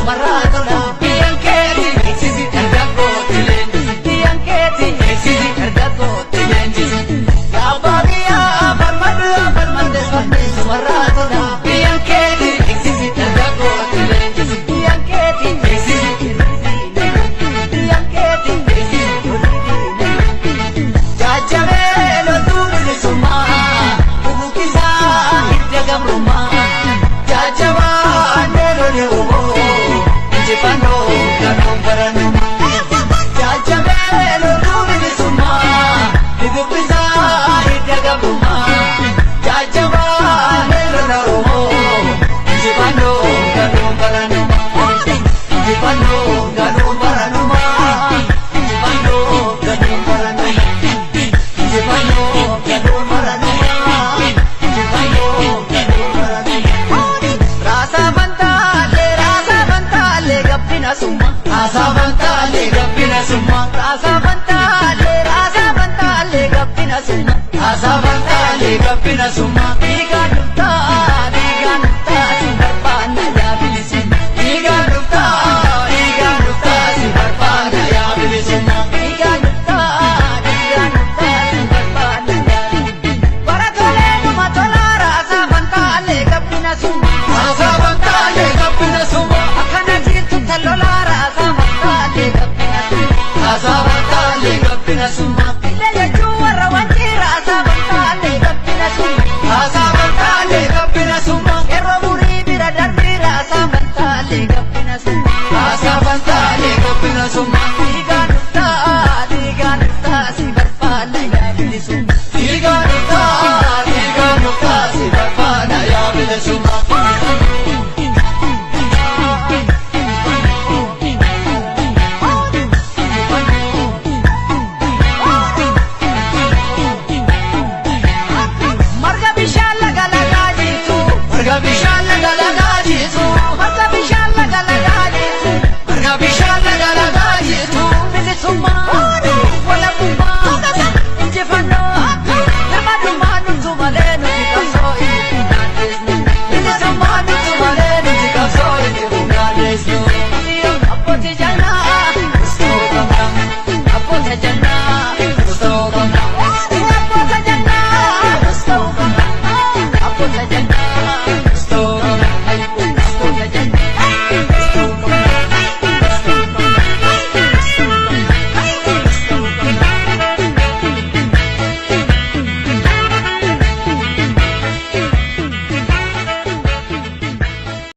sumarraatola bianchetti exisi ergagooti leenjisi bianchetti exisi ergagooti leenjisi yaabaabiya barmade sumarraatola bianchetti exisi ergagooti leenjisi bianchetti exisi bianchetti exisi jajjabelo tuuli suma kubukisa idagabruma jajjaba nelone ubo injipano kanum baranuma jajjabelo tuuli suma kubukisa idagabruma jajjaba nelone ubo injipano kanum baranuma injipano kanum baranuma injipano kanum baranuma injipano kanum baranuma injipano kanum baranuma rasa bantale gabbina summa rasa bantale gabbina summa rasa bantale gabbina summa rasa bantale gabbina summa